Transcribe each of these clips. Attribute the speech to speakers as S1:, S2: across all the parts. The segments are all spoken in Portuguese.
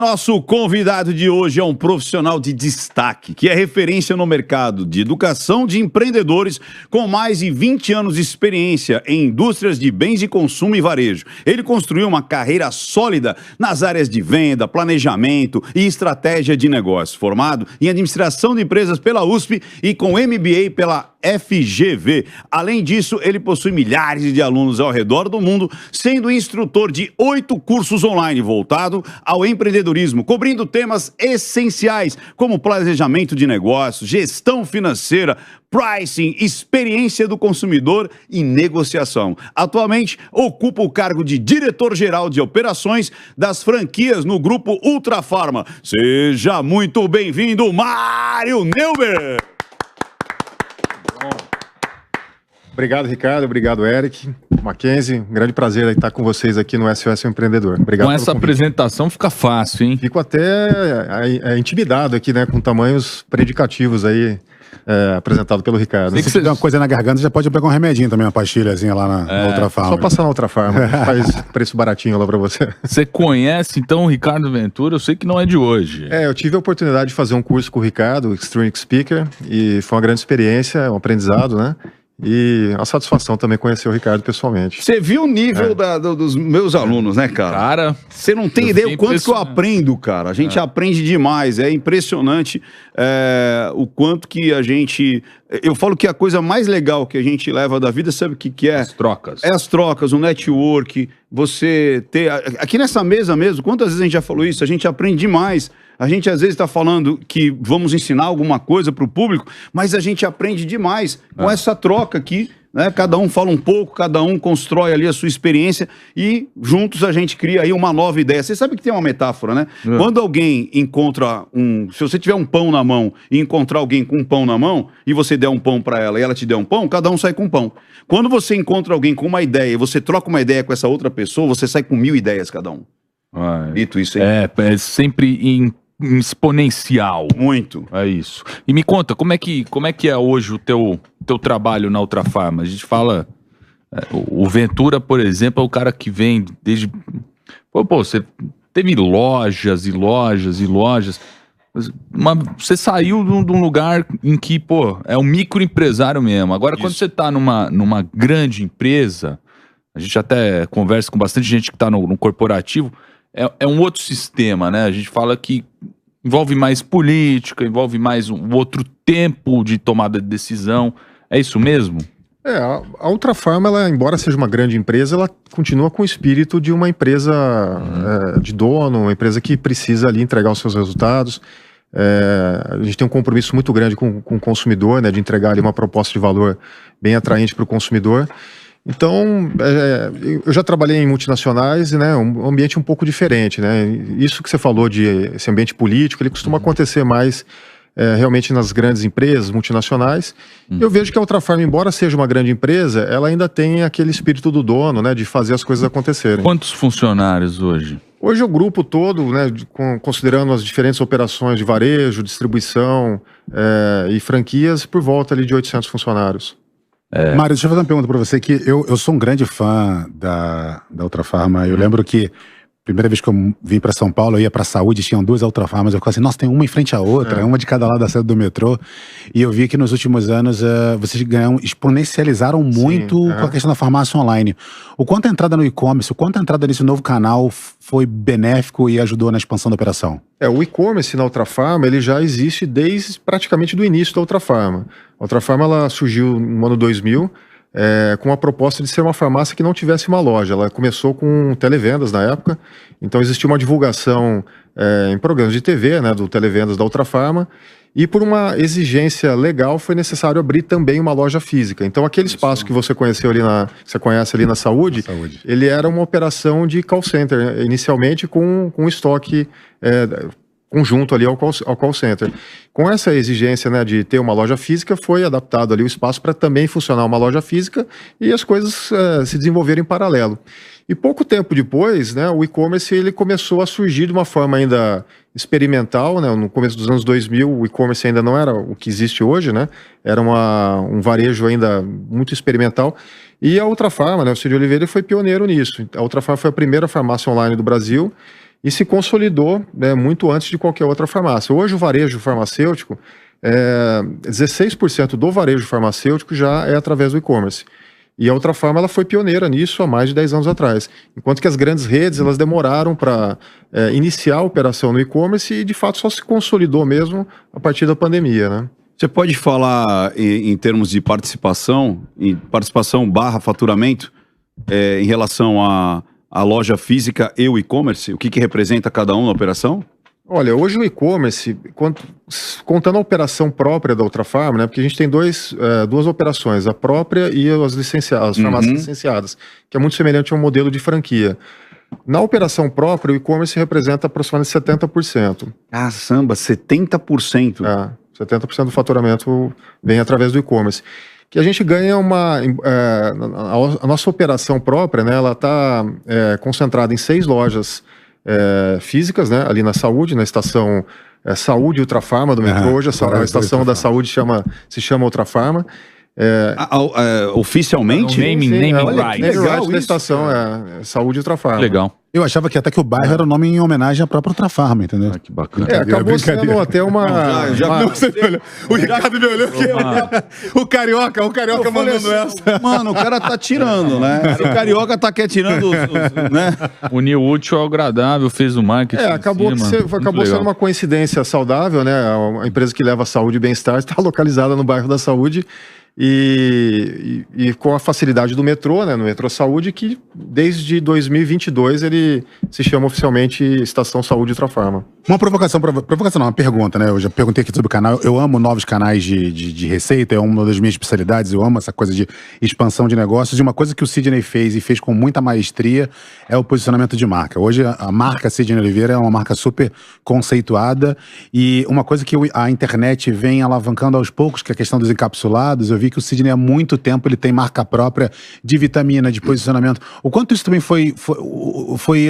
S1: Nosso convidado de hoje é um profissional de destaque, que é referência no mercado de educação de empreendedores com mais de 20 anos de experiência em indústrias de bens de consumo e varejo. Ele construiu uma carreira sólida nas áreas de venda, planejamento e estratégia de negócio, formado em administração de empresas pela USP e com MBA pela FGV. Além disso, ele possui milhares de alunos ao redor do mundo, sendo instrutor de 8 cursos online voltado ao empreendedorismo, cobrindo temas essenciais como planejamento de negócios, gestão financeira, pricing, experiência do consumidor e negociação. Atualmente, ocupa o cargo de diretor-geral de operações das franquias no grupo Ultrafarma. Seja muito bem-vindo, Mário Neuber!
S2: Obrigado, Ricardo. Obrigado, Eric. Mackenzie, um grande prazer estar com vocês aqui no SOS Empreendedor. Obrigado.
S3: Com essa apresentação fica fácil, hein?
S2: Fico até intimidado aqui, né, com tamanhos predicativos aí apresentado pelo Ricardo.
S4: Se tiver uma coisa na garganta, já pode pegar um remedinho também, uma pastilhazinha lá na Ultrafarma.
S2: Só passar na Ultrafarma, faz preço baratinho lá pra você.
S3: Você conhece, então, o Ricardo Ventura? Eu sei que não é de hoje.
S2: Eu tive a oportunidade de fazer um curso com o Ricardo, Extreme Speaker, e foi uma grande experiência, um aprendizado, né? E a satisfação também conhecer o Ricardo pessoalmente.
S1: Você viu o nível dos meus alunos, né, cara?
S3: Cara,
S1: você não tem ideia o quanto que eu aprendo, cara. A gente aprende demais. É impressionante o quanto que a gente... Eu falo que a coisa mais legal que a gente leva da vida, sabe o que é?
S3: As trocas.
S1: É as trocas, o network, você ter... Aqui nessa mesa mesmo, quantas vezes a gente já falou isso? A gente aprende demais. A gente às vezes está falando que vamos ensinar alguma coisa para o público, mas a gente aprende demais com essa troca aqui, né? Cada um fala um pouco, cada um constrói ali a sua experiência e juntos a gente cria aí uma nova ideia. Você sabe que tem uma metáfora, né? Quando alguém encontra se você tiver um pão na mão e encontrar alguém com um pão na mão e você der um pão para ela e ela te der um pão, cada um sai com um pão. Quando você encontra alguém com uma ideia e você troca uma ideia com essa outra pessoa, você sai com 1000 ideias cada um. Dito isso aí.
S3: É sempre exponencial.
S1: Muito.
S3: É isso. E me conta, como é que é hoje o teu trabalho na Ultrafarma? A gente fala... o Ventura, por exemplo, é o cara que vem desde... você teve lojas e lojas e lojas. Você saiu de um lugar em que, é um microempresário mesmo. Agora, quando você tá numa grande empresa, a gente até conversa com bastante gente que tá no corporativo, é um outro sistema, né? A gente fala que envolve mais política, envolve mais um outro tempo de tomada de decisão. É isso mesmo?
S2: A Ultrafarma, ela, embora seja uma grande empresa, ela continua com o espírito de uma empresa de dono, uma empresa que precisa ali entregar os seus resultados. A gente tem um compromisso muito grande com o consumidor, né, de entregar ali uma proposta de valor bem atraente para o consumidor. Então, eu já trabalhei em multinacionais, né, um ambiente um pouco diferente, né, isso que você falou de esse ambiente político, ele costuma acontecer mais realmente nas grandes empresas multinacionais. Eu vejo que a Ultrafarma, embora seja uma grande empresa, ela ainda tem aquele espírito do dono, né, de fazer as coisas acontecerem.
S3: Quantos funcionários hoje?
S2: Hoje o grupo todo, né, considerando as diferentes operações de varejo, distribuição e franquias, por volta ali de 800 funcionários.
S4: Mário, deixa eu fazer uma pergunta pra você, que eu sou um grande fã da Ultrafarma. Eu lembro que primeira vez que eu vim pra São Paulo, eu ia pra Saúde, tinham 2 Ultrafarmas, eu ficava assim, nossa, tem uma em frente à outra, uma de cada lado da saída do metrô. E eu vi que nos últimos anos vocês exponencializaram muito com a questão da farmácia online. O quanto a entrada no e-commerce, o quanto a entrada nesse novo canal foi benéfico e ajudou na expansão da operação?
S2: O e-commerce na Ultrafarma, ele já existe desde praticamente do início da Ultrafarma. A Ultrafarma, ela surgiu no ano 2000, com a proposta de ser uma farmácia que não tivesse uma loja. Ela começou com televendas na época, então existia uma divulgação em programas de TV, né, do televendas da Ultrafarma, e por uma exigência legal foi necessário abrir também uma loja física. Então aquele espaço que você conheceu ali você conhece ali na Saúde, ele era uma operação de call center, inicialmente com estoque conjunto ali ao call center. Com essa exigência, né, de ter uma loja física, foi adaptado ali o espaço para também funcionar uma loja física e as coisas se desenvolveram em paralelo. E pouco tempo depois, né, o e-commerce ele começou a surgir de uma forma ainda experimental, né? No começo dos anos 2000, o e-commerce ainda não era o que existe hoje, né? Era um varejo ainda muito experimental. E a Ultrafarma, né, o Cid Oliveira foi pioneiro nisso. A Ultrafarma foi a primeira farmácia online do Brasil e se consolidou, né, muito antes de qualquer outra farmácia. Hoje o varejo farmacêutico, 16% do varejo farmacêutico já é através do e-commerce. E a Ultrafarma ela foi pioneira nisso há mais de 10 anos atrás. Enquanto que as grandes redes elas demoraram para iniciar a operação no e-commerce e de fato só se consolidou mesmo a partir da pandemia, né?
S1: Você pode falar em termos de participação barra faturamento, em relação à loja física e o e-commerce? O que representa cada um na operação?
S2: Olha, hoje o e-commerce, contando a operação própria da Ultrafarma, né, porque a gente tem duas operações, a própria e as farmácias licenciadas, que é muito semelhante a um modelo de franquia. Na operação própria, o e-commerce representa aproximadamente 70%.
S1: Ah, samba, 70%.
S2: 70% do faturamento vem através do e-commerce. Que a gente ganha a nossa operação própria, né, ela está concentrada em 6 lojas físicas, né, ali na Saúde, na estação Saúde Ultrafarma do metrô. Hoje a estação da Saúde se chama Ultrafarma.
S1: Oficialmente?
S3: Naming
S2: rights da estação Saúde Ultrafarma.
S3: Legal.
S4: Eu achava que até que o bairro era o nome em homenagem à própria Ultrafarma, entendeu?
S3: Que bacana.
S2: Acabou sendo até uma...
S4: O Ricardo me olhou que o Carioca mandando essa.
S1: Mano, o cara tá tirando, né? O Carioca tá tirando, né?
S3: Uniu o útil ao agradável, fez o marketing.
S2: Acabou sendo uma coincidência saudável, né? A empresa que leva a saúde e bem-estar está localizada no bairro da Saúde. E com a facilidade do metrô, né, no Metrô Saúde, que desde 2022 ele se chama oficialmente Estação Saúde Ultrafarma.
S4: Uma provocação não, uma pergunta, né? Eu já perguntei aqui sobre o canal. Eu amo novos canais de receita, é uma das minhas especialidades. Eu amo essa coisa de expansão de negócios. E uma coisa que o Sidney fez e fez com muita maestria é o posicionamento de marca. Hoje a marca Sidney Oliveira é uma marca super conceituada. E uma coisa que a internet vem alavancando aos poucos, que é a questão dos encapsulados. Eu vi que o Sidney há muito tempo ele tem marca própria de vitamina, de posicionamento. O quanto isso também foi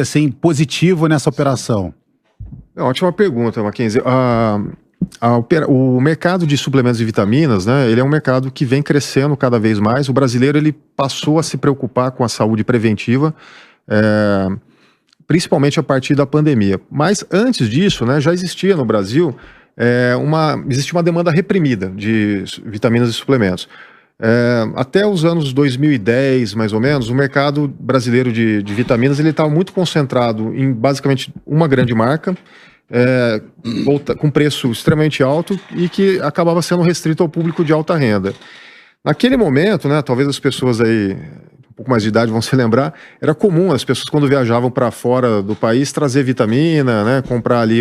S4: assim, positivo nessa operação?
S2: Ótima pergunta, Mackenzie. O mercado de suplementos e vitaminas, né, ele é um mercado que vem crescendo cada vez mais. O brasileiro ele passou a se preocupar com a saúde preventiva, principalmente a partir da pandemia. Mas antes disso, né, já existia no Brasil existe uma demanda reprimida de vitaminas e suplementos. Até os anos 2010, mais ou menos, o mercado brasileiro de vitaminas ele estava muito concentrado em basicamente uma grande marca, com preço extremamente alto e que acabava sendo restrito ao público de alta renda. Naquele momento, né, talvez as pessoas aí um pouco mais de idade vão se lembrar, era comum as pessoas quando viajavam para fora do país trazer vitamina, né, comprar ali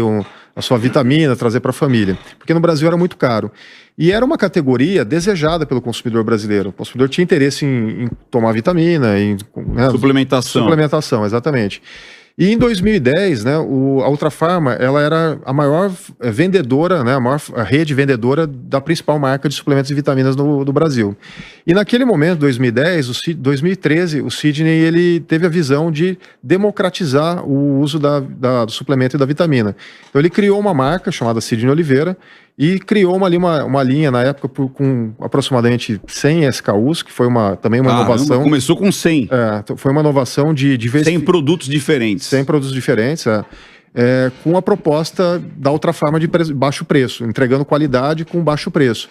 S2: a sua vitamina, trazer para a família, porque no Brasil era muito caro. E era uma categoria desejada pelo consumidor brasileiro. O consumidor tinha interesse em tomar vitamina, né, suplementação, exatamente. E em 2010, né, a Ultrafarma ela era a maior vendedora, né, a rede vendedora da principal marca de suplementos e vitaminas do Brasil. E naquele momento, 2013, o Sidney ele teve a visão de democratizar o uso do suplemento e da vitamina. Então ele criou uma marca chamada Sidney Oliveira e criou uma linha na época com aproximadamente 100 SKUs, que foi também uma inovação.
S1: Começou com 100.
S2: Foi uma inovação de diversificação.
S1: 100 produtos diferentes.
S2: 100 produtos diferentes, com a proposta da Ultrafarma de baixo preço, entregando qualidade com baixo preço.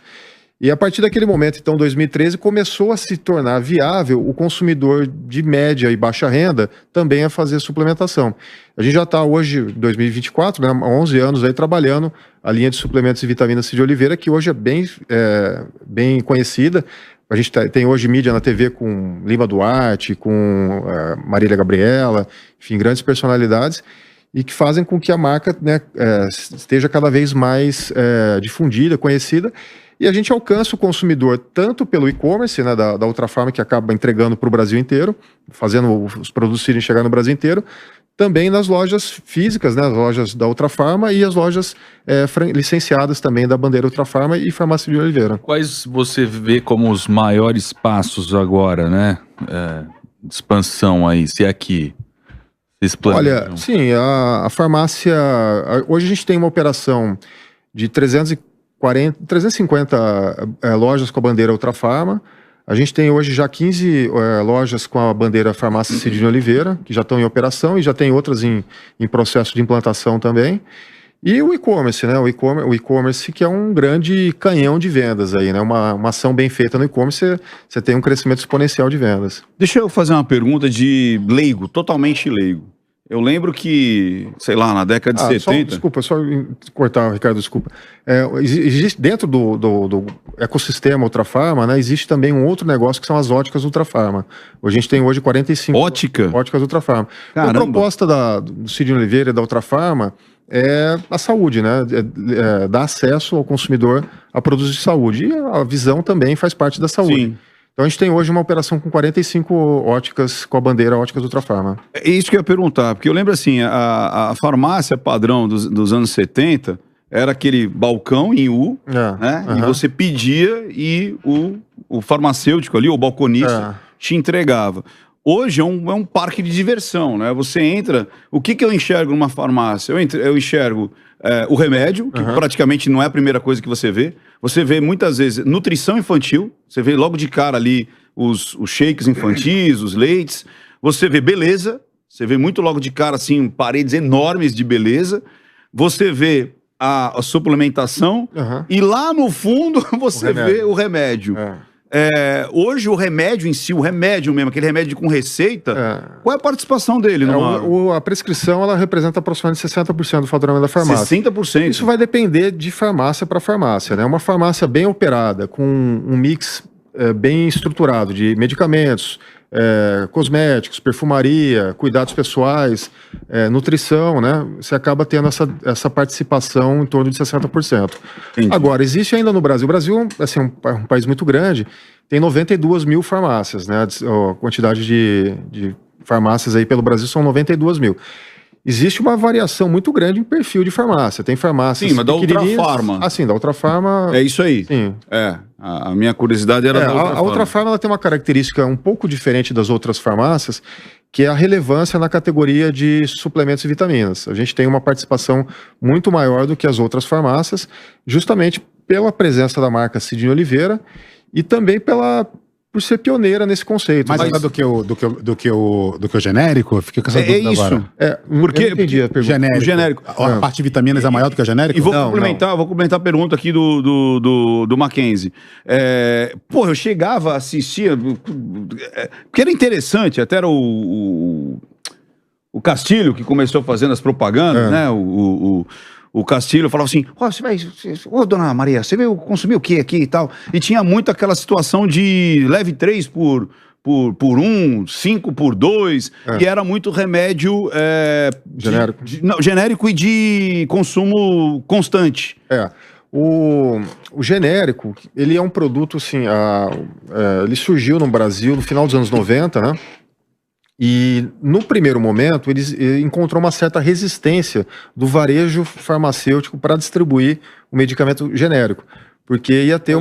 S2: E a partir daquele momento, então, 2013, começou a se tornar viável o consumidor de média e baixa renda também a fazer suplementação. A gente já está hoje, 2024, né, há 11 anos aí trabalhando a linha de suplementos e vitaminas Sidney Oliveira, que hoje é bem conhecida. A gente tem hoje mídia na TV com Lima Duarte, com Marília Gabriela, enfim, grandes personalidades, e que fazem com que a marca, né, esteja cada vez mais difundida, conhecida. E a gente alcança o consumidor tanto pelo e-commerce, né, da Ultrafarma, que acaba entregando para o Brasil inteiro, fazendo os produtos irem chegar no Brasil inteiro, também nas lojas físicas, né, as lojas da Ultrafarma e as lojas licenciadas também da bandeira Ultrafarma e Farmácia de Oliveira.
S3: Quais você vê como os maiores passos agora, né, de expansão aí, se é aqui?
S2: Olha, sim, a farmácia... Hoje a gente tem uma operação de 350 lojas com a bandeira Ultrafarma. A gente tem hoje já 15 lojas com a bandeira Farmácia Sidney Oliveira, que já estão em operação e já tem outras em processo de implantação também. E o e-commerce, né? O e-commerce que é um grande canhão de vendas aí, né? Uma ação bem feita no e-commerce, você tem um crescimento exponencial de vendas.
S1: Deixa eu fazer uma pergunta de leigo, totalmente leigo. Eu lembro que, sei lá, na década de 70...
S2: Desculpa, só cortar, Ricardo, desculpa. Existe dentro do ecossistema Ultrafarma, né, existe também um outro negócio que são as óticas Ultrafarma. A gente tem hoje 45... Óticas Ultrafarma. A proposta do Sidney Oliveira e da Ultrafarma é a saúde, né? Dar acesso ao consumidor a produtos de saúde. E a visão também faz parte da saúde.
S1: Sim.
S2: Então a gente tem hoje uma operação com 45 óticas com a bandeira Óticas Ultrafarma.
S1: É isso que eu ia perguntar, porque eu lembro assim, a farmácia padrão dos anos 70 era aquele balcão em U, né? E você pedia e o farmacêutico ali, o balconista, te entregava. Hoje é um parque de diversão, né? Você entra... O que eu enxergo numa farmácia? Eu enxergo o remédio, que praticamente não é a primeira coisa que você vê. Você vê muitas vezes nutrição infantil, você vê logo de cara ali os shakes infantis, os leites. Você vê beleza, você vê muito logo de cara assim, paredes enormes de beleza. Você vê a suplementação e lá no fundo você vê o remédio. Hoje o remédio em si, o remédio mesmo, aquele remédio com receita, qual é a participação dele?
S2: A prescrição ela representa aproximadamente 60% do faturamento da farmácia.
S1: 60%?
S2: Isso vai depender de farmácia para farmácia, né? Uma farmácia bem operada, com um mix bem estruturado de medicamentos, cosméticos, perfumaria, cuidados pessoais, nutrição, né? Você acaba tendo essa participação em torno de 60%. Entendi. Agora, existe ainda no Brasil. O Brasil assim, é um país muito grande, tem 92 mil farmácias, né? A quantidade de farmácias aí pelo Brasil são 92 mil. Existe uma variação muito grande em perfil de farmácia. Tem farmácias...
S1: Sim, mas da Ultrafarma.
S2: Ah, sim, da Ultrafarma...
S1: É isso aí.
S2: Sim.
S1: A minha curiosidade era da Ultrafarma.
S2: A Ultrafarma ela tem uma característica um pouco diferente das outras farmácias, que é a relevância na categoria de suplementos e vitaminas. A gente tem uma participação muito maior do que as outras farmácias, justamente pela presença da marca Sidney Oliveira e também por ser pioneira nesse conceito.
S4: Mais do que o genérico? Fiquei com essa dúvida agora.
S1: Porque
S2: eu entendi a pergunta.
S1: O genérico.
S4: A parte de vitaminas é maior do que o genérico?
S1: E vou complementar a pergunta aqui do Mackenzie. Eu chegava a assistir, porque era interessante, até era o Castilho que começou fazendo as propagandas, né? O Castilho falava assim, dona Maria, você veio consumir o que aqui e tal? E tinha muito aquela situação de leve 3 por 1, 5 por 2, e era muito remédio
S2: genérico.
S1: Genérico e de consumo constante.
S2: O genérico, ele é um produto assim, ele surgiu no Brasil no final dos anos 90, né? E no primeiro momento ele encontrou uma certa resistência do varejo farmacêutico para distribuir o medicamento genérico, porque ia ter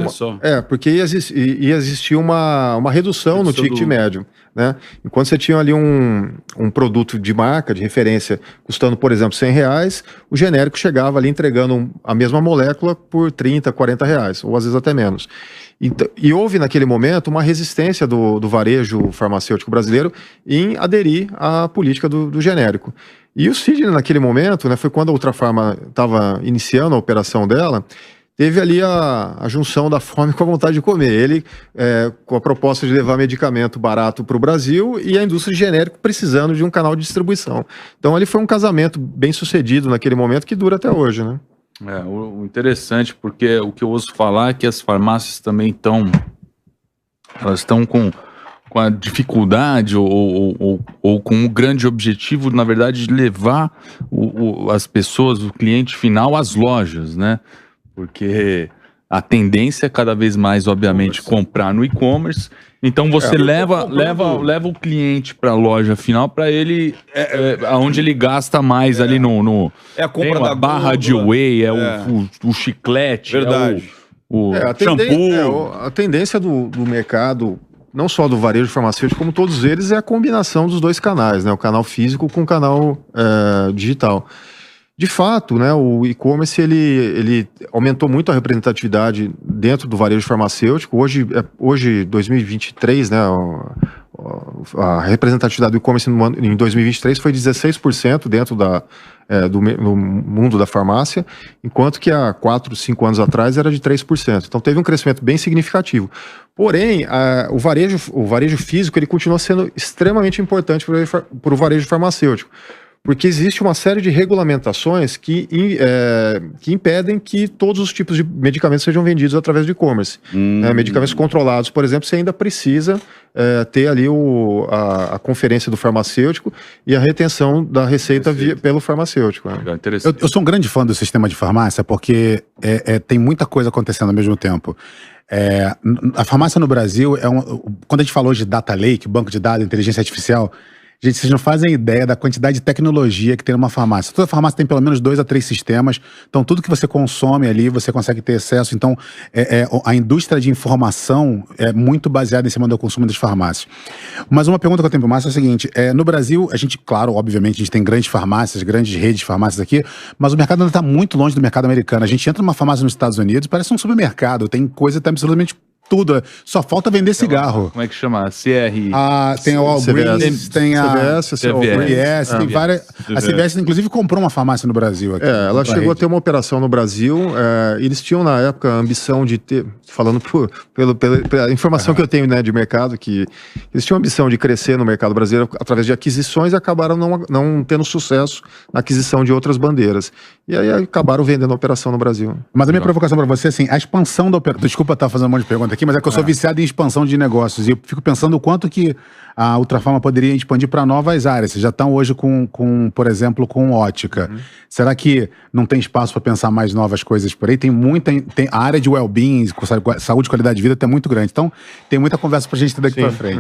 S2: porque ia existir uma redução no ticket médio, né? Enquanto você tinha ali um produto de marca, de referência, custando, por exemplo, R$100, o genérico chegava ali entregando a mesma molécula por R$30, R$40, ou às vezes até menos. E houve naquele momento uma resistência do varejo farmacêutico brasileiro em aderir à política do genérico. E o Sidney naquele momento, né, foi quando a Ultrafarma estava iniciando a operação dela, teve ali a junção da fome com a vontade de comer. Ele, com a proposta de levar medicamento barato para o Brasil e a indústria de genérico precisando de um canal de distribuição. Então ele foi um casamento bem sucedido naquele momento que dura até hoje, né?
S3: O interessante, porque o que eu ouço falar é que as farmácias também elas estão com a dificuldade ou com o grande objetivo, na verdade, de levar as pessoas, o cliente final, às lojas, né? Porque a tendência é cada vez mais, obviamente, comprar no e-commerce. Então você leva o cliente para a loja final para ele aonde ele gasta mais ali no
S1: a compra da
S3: barra de whey, o chiclete,
S1: verdade.
S3: O shampoo.
S2: A tendência do mercado, não só do varejo farmacêutico, como todos eles, é a combinação dos dois canais, né? O canal físico com o canal digital. De fato, né, o e-commerce ele aumentou muito a representatividade dentro do varejo farmacêutico. Hoje 2023, né, a representatividade do e-commerce em 2023 foi 16% dentro do mundo da farmácia, enquanto que há 4, 5 anos atrás era de 3%. Então teve um crescimento bem significativo. Porém, o varejo físico ele continua sendo extremamente importante para o varejo farmacêutico, porque existe uma série de regulamentações que impedem que todos os tipos de medicamentos sejam vendidos através de e-commerce. Medicamentos controlados, por exemplo, você ainda precisa ter ali a conferência do farmacêutico e a retenção da receita pelo farmacêutico. Né?
S4: Eu sou um grande fã do sistema de farmácia porque tem muita coisa acontecendo ao mesmo tempo. A farmácia no Brasil, quando a gente falou de data lake, banco de dados, inteligência artificial, gente, vocês não fazem ideia da quantidade de tecnologia que tem numa farmácia. Toda farmácia tem pelo menos 2 a 3 sistemas. Então, tudo que você consome ali, você consegue ter acesso. Então, a indústria de informação é muito baseada em cima do consumo das farmácias. Mas uma pergunta que eu tenho para o Márcio é a seguinte. No Brasil, a gente, claro, obviamente, a gente tem grandes farmácias, grandes redes de farmácias aqui, mas o mercado ainda está muito longe do mercado americano. A gente entra numa farmácia nos Estados Unidos, parece um supermercado. Tem coisa que tá absolutamente tudo. Só falta vender cigarro.
S3: Como é que chama? CR...
S4: tem o Walgreens, tem a
S3: CVS,
S4: tem várias... A CVS, inclusive, comprou uma farmácia no Brasil. Aqui,
S2: ela chegou a ter uma operação no Brasil. Eles tinham, na época, a ambição de ter... Falando pela informação que eu tenho, né, de mercado, que eles tinham a ambição de crescer no mercado brasileiro através de aquisições e acabaram não tendo sucesso na aquisição de outras bandeiras. E aí acabaram vendendo a operação no Brasil.
S4: Mas a minha provocação para você, assim, a expansão da operação... Desculpa estar fazendo um monte de pergunta aqui, mas é que eu sou viciado em expansão de negócios. E eu fico pensando o quanto que a Ultrafarma poderia expandir para novas áreas. Vocês já estão hoje por exemplo, com ótica. Será que não tem espaço para pensar mais novas coisas por aí? Tem a área de well-being, saúde e qualidade de vida, é muito grande. Então, tem muita conversa para a gente ter daqui para frente.